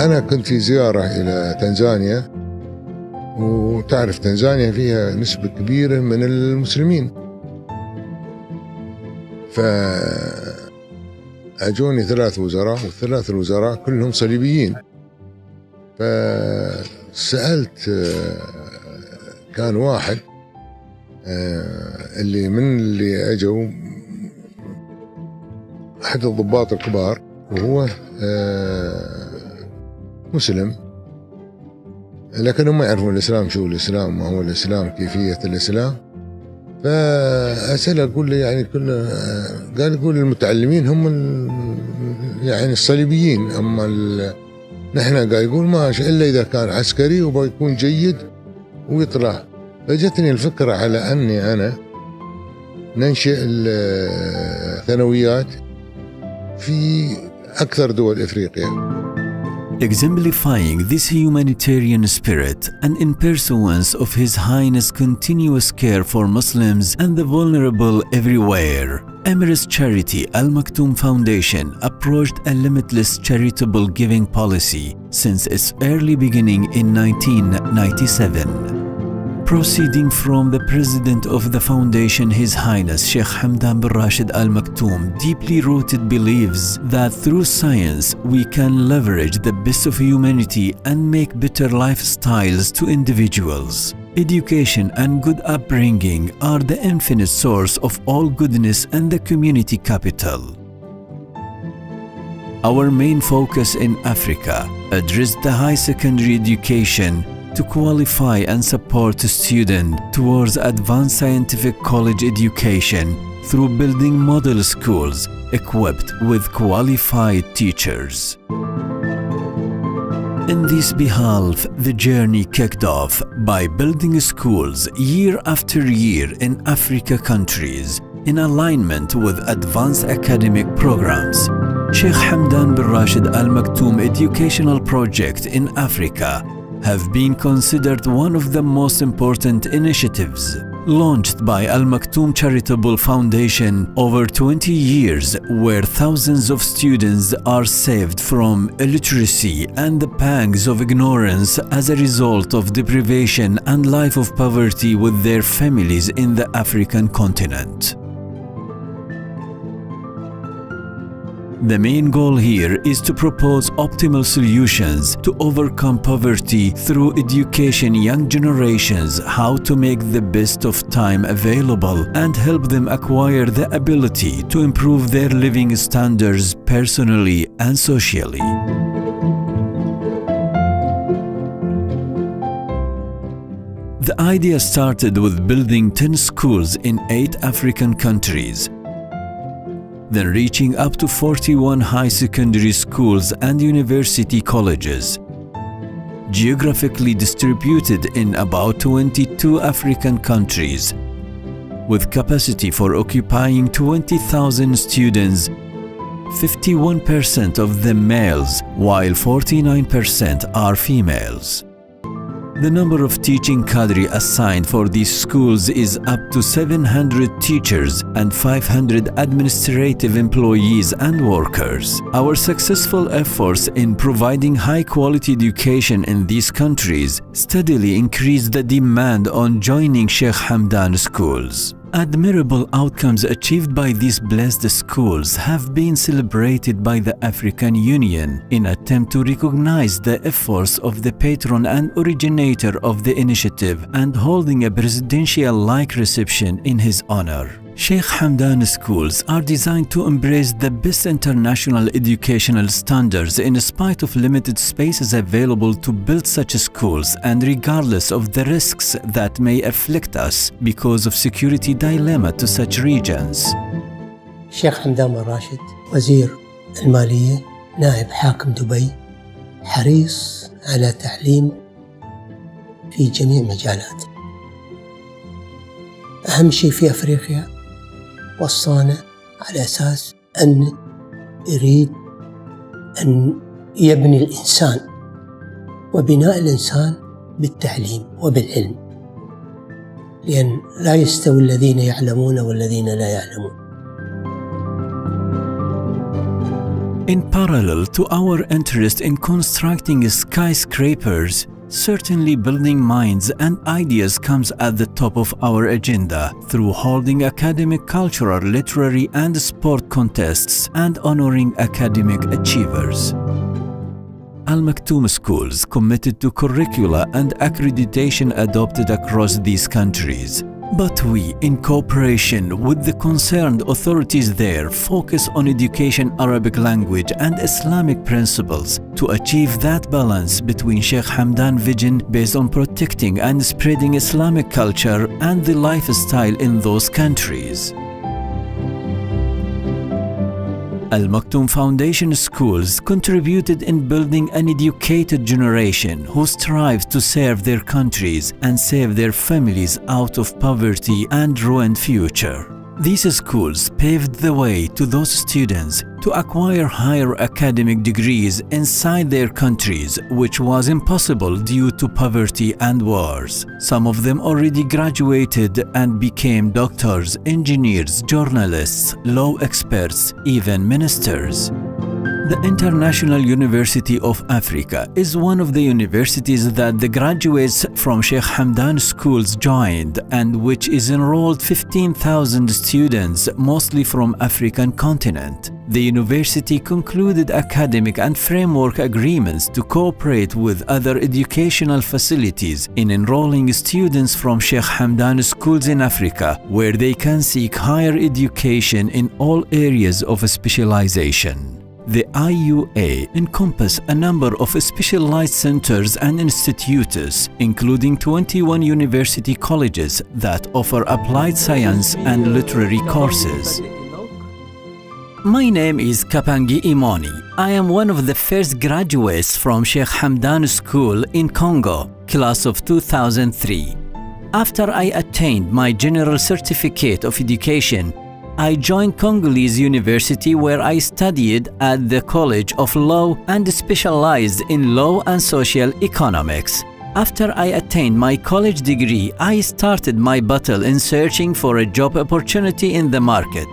أنا كنت في زيارة إلى تنزانيا، وتعرف تنزانيا فيها نسبة كبيرة من المسلمين، فأجوني 3 وزراء، والثلاث الوزراء كلهم صليبيين. فسألت، كان واحد اللي أجوا أحد الضباط الكبار، وهو مسلم، لكن هم يعرفون الإسلام، شو الإسلام، ما هو الإسلام، كيفية الإسلام. فأسأله، أقول له يعني كله، قال يقول المتعلمين هم يعني الصليبيين، أما نحن قال يقول ماشي إلا إذا كان عسكري وبيكون جيد ويطلع. فجتني الفكرة على أني أنا ننشئ الثانويات في أكثر دول إفريقيا. Exemplifying this humanitarian spirit and in pursuance of His Highness' continuous care for Muslims and the vulnerable everywhere, Emirates Charity Al Maktoum Foundation approached a limitless charitable giving policy since its early beginning in 1997. Proceeding from the president of the foundation, His Highness Sheikh Hamdan bin Rashid Al Maktoum deeply rooted believes that through science we can leverage the best of humanity and make better lifestyles to individuals. Education and good upbringing are the infinite source of all goodness and the community capital. Our main focus in Africa addressed the high secondary education to qualify and support students towards advanced scientific college education through building model schools equipped with qualified teachers. In this behalf, the journey kicked off by building schools year after year in Africa countries in alignment with advanced academic programs. Sheikh Hamdan bin Rashid Al Maktoum Educational Project in Africa have been considered one of the most important initiatives launched by Al Maktoum Charitable Foundation over 20 years, where thousands of students are saved from illiteracy and the pangs of ignorance as a result of deprivation and life of poverty with their families in the African continent. The main goal here is to propose optimal solutions to overcome poverty through education young generations how to make the best of time available and help them acquire the ability to improve their living standards personally and socially. The idea started with building 10 schools in 8 African countries, then reaching up to 41 high secondary schools and university colleges, geographically distributed in about 22 African countries, with capacity for occupying 20,000 students, 51% of them males, while 49% are females. The number of teaching cadre assigned for these schools is up to 700 teachers and 500 administrative employees and workers. Our successful efforts in providing high-quality education in these countries steadily increased the demand on joining Sheikh Hamdan schools. Admirable outcomes achieved by these blessed schools have been celebrated by the African Union in attempt to recognize the efforts of the patron and originator of the initiative and holding a presidential-like reception in his honor. Sheikh Hamdan schools are designed to embrace the best international educational standards in spite of limited spaces available to build such schools and regardless of the risks that may afflict us because of security dilemma to such regions. الشيخ حمدان بن راشد وزير المالية نائب حاكم دبي حريص على تعليم في جميع مجالات. أهم شيء في أفريقيا وصانا على أساس أن يريد أن يبني الإنسان وبناء الإنسان بالتعليم وبالعلم، لأن لا يستوي الذين يعلمون والذين لا يعلمون. In parallel to our interest in constructing skyscrapers, certainly building minds and ideas comes at the top of our agenda through holding academic, cultural, literary and sport contests and honoring academic achievers. Al Maktoum schools committed to curricula and accreditation adopted across these countries. But we, in cooperation with the concerned authorities there, focus on education Arabic language and Islamic principles to achieve that balance between Sheikh Hamdan vision based on protecting and spreading Islamic culture and the lifestyle in those countries. Al Maktoum Foundation schools contributed in building an educated generation who strive to serve their countries and save their families out of poverty and ruined future. These schools paved the way to those students to acquire higher academic degrees inside their countries, which was impossible due to poverty and wars. Some of them already graduated and became doctors, engineers, journalists, law experts, even ministers. The International University of Africa is one of the universities that the graduates from Sheikh Hamdan schools joined and which is enrolled 15,000 students, mostly from African continent. The university concluded academic and framework agreements to cooperate with other educational facilities in enrolling students from Sheikh Hamdan schools in Africa, where they can seek higher education in all areas of specialization. The IUA encompasses a number of specialized centers and institutes, including 21 university colleges that offer applied science and literary courses. My name is Kapangi Imoni. I am one of the first graduates from Sheikh Hamdan School in Congo, class of 2003. After I attained my general certificate of education, I joined Congolese University, where I studied at the College of Law and specialized in law and social economics. After I attained my college degree, I started my battle in searching for a job opportunity in the market.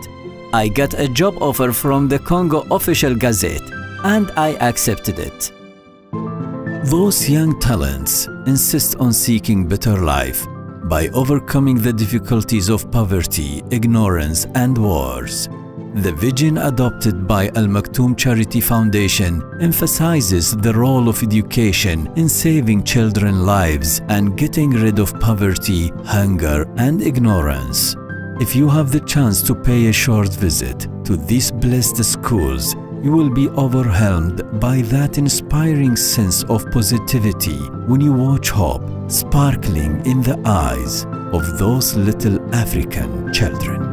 I got a job offer from the Congo Official Gazette, and I accepted it. Those young talents insist on seeking better life by overcoming the difficulties of poverty, ignorance, and wars. The vision adopted by Al Maktoum Charity Foundation emphasizes the role of education in saving children's lives and getting rid of poverty, hunger, and ignorance. If you have the chance to pay a short visit to these blessed schools, you will be overwhelmed by that inspiring sense of positivity when you watch hope sparkling in the eyes of those little African children.